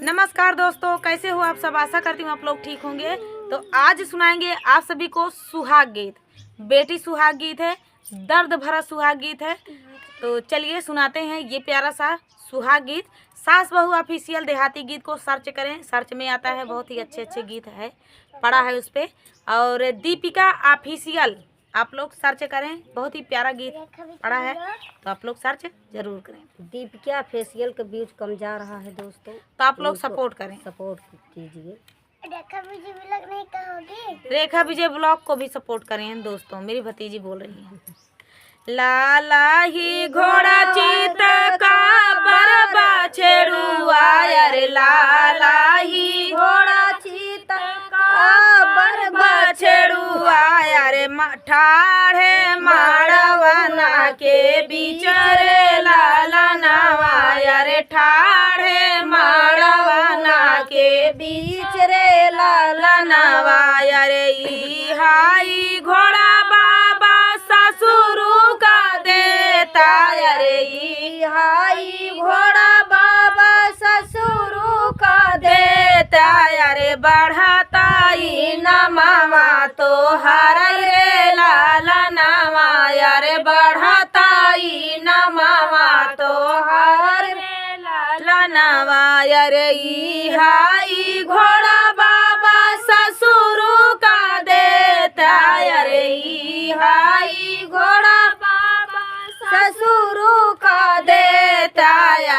नमस्कार दोस्तों, कैसे हो आप सब। आशा करती हूँ आप लोग ठीक होंगे। तो आज सुनाएंगे आप सभी को सुहाग गीत। बेटी सुहाग गीत है, दर्द भरा सुहाग गीत है। तो चलिए सुनाते हैं ये प्यारा सा सुहाग गीत। सास बहू ऑफिशियल देहाती गीत को सर्च करें, सर्च में आता है। बहुत ही अच्छे अच्छे गीत है, पड़ा है उस पर। और दीपिका ऑफिशियल आप लोग सर्च करें, बहुत ही प्यारा गीत पड़ा है, तो आप लोग सर्च जरूर करें। दीपिका फेशियल का व्यूज कम जा रहा है दोस्तों, तो आप लोग सपोर्ट करें, सपोर्ट कीजिए। रेखा विजय ब्लॉग को भी सपोर्ट करें दोस्तों। मेरी भतीजी बोल रही है। लाला ही घोड़ा चीत का बरबा छेड़ुआ, अरे लाला ही घोड़ा चीत का बरबा छेड़ुआ, अरे ठाढ़े माड़वना के बीच रे लाला नवा, अरे ठाढ़े माड़वना के बीच रे लाला नवा, अरे ई हाई घोड़ा बाबा ससुरु का देता, अरे ई हाई घोड़ा बाबा ससुरु का देता, अरे बढ़ाता ई नमावा तो हर रे लाला नवा, अरे बढ़ाता ई नमावा तो हर रे लाला नवा, अरे ई हाई घोड़ा बाबा ससुरु का देता, अरे ई हाई घोड़ा बाबा ससुरु का देता,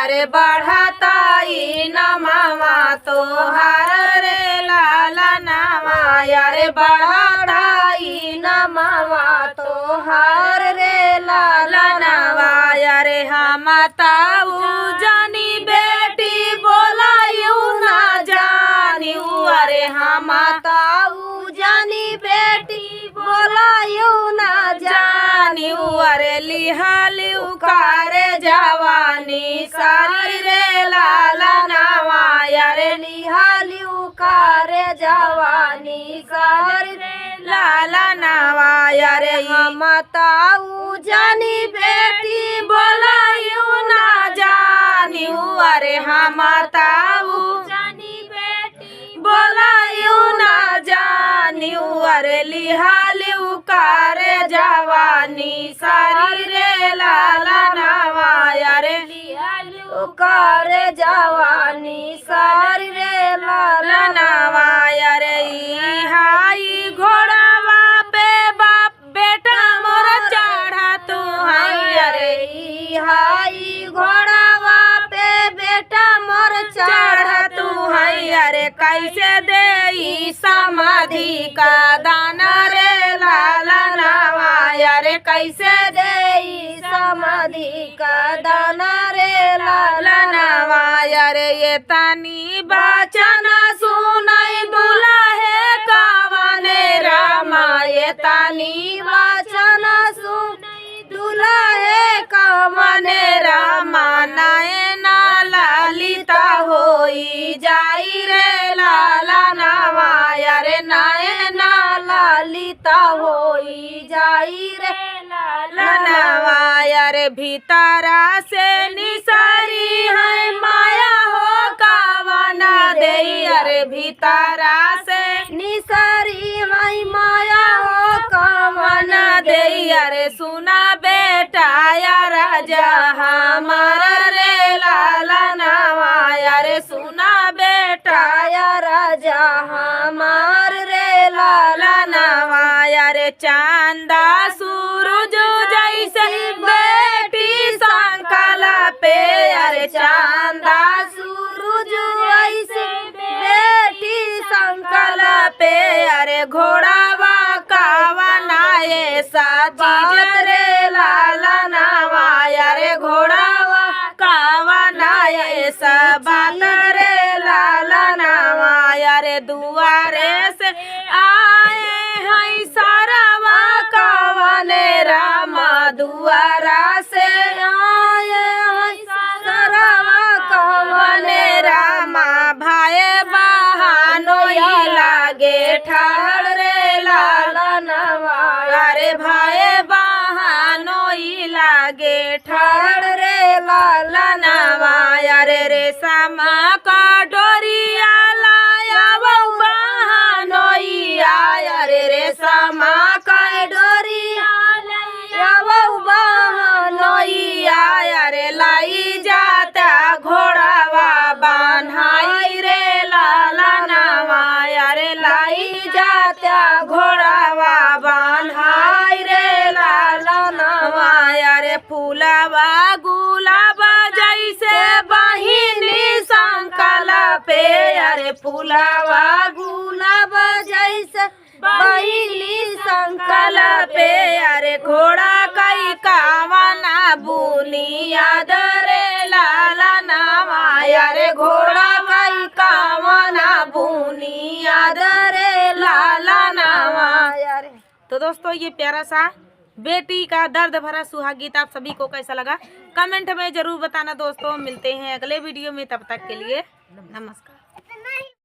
अरे बढ़ाता ई नमावा तो हर रे लाला नवा, अरे बढ़ाता ई नमावा तो हर रे लाला नवा, अरे हम ताऊ जानी बेटी बोलायू ना जानियू, अरे हम ताऊ जानी बेटी बोलायू ना जानियू, अरे लिहालियू कारे जवानी सारी रे लाला नवा, अरे लिहालियू कारे जवानी सारी रे लाला नवा, अरे हम ताऊ जानी बेटी बोलायू ना जानियू, अरे हम ताऊ जानी बेटी बोलायू ना जानियू, अरे लिहालियू कारे जवानी सारी रे लाला नवा, अरे लिहालियू कारे जवानी सारी रे लाला नवा, अरे ई हाई घोड़ावा पे बाप बेटा मोर चढ़ा तू हाई, अरे ई हाई घोड़ावा पे बेटा मोर चढ़ा तू हाई, अरे कैसे दे ई समाधि का दाना रे लाला नवा, अरे कैसे दे ई समाधि का दाना रे लाला नवा, अरे ये तानी बचना सुनाई दुल्हे कावने रामा, ये तानी बचना सुनाई दुल्हे कावने रामा, नयना लालिता होई जाई रे लाला नवा, अरे नयना लालिता होई जाई रे लाला नवा, अरे भीतरा से निसारी है माया हो कावना दे, अरे भीतरा से निसारी है माया हो कावना दे, अरे सुना बेटा या राजा हमारा रे लाला नवा, अरे सुना बेटा या राजा हमार रे लाला नवा, अरे चांदा सूरज जैसे बेटी संकला पे, अरे चांदा सूरज ऐसे बेटी संकला पे, अरे घोड़ावा कावनाए साचीज रे लाला नवा, अरे घोड़ावा कावनाए सब रे लाला नवा, अरे दुआरे से आए हैं सारावा कावने रामा, दुआरा से आए हैं सारावा कावने रामा, भाई बहानो लागे ठाड़ रे लाला नवा, अरे भाई बहानो लागे ठाड़ रे लाला नवा, अरे रेशम का डोर फूलावा गुलाब जैसे बैली संकल पे अरे घोड़ा कई कावना बुनिया दरे लाला नामा अरे घोड़ा कई कावना बुनिया दरे लाला नामा। तो दोस्तों ये प्यारा सा बेटी का दर्द भरा सुहाग गीत आप सभी को कैसा लगा कमेंट में जरूर बताना दोस्तों। मिलते हैं अगले वीडियो में, तब तक के लिए नमस्कार।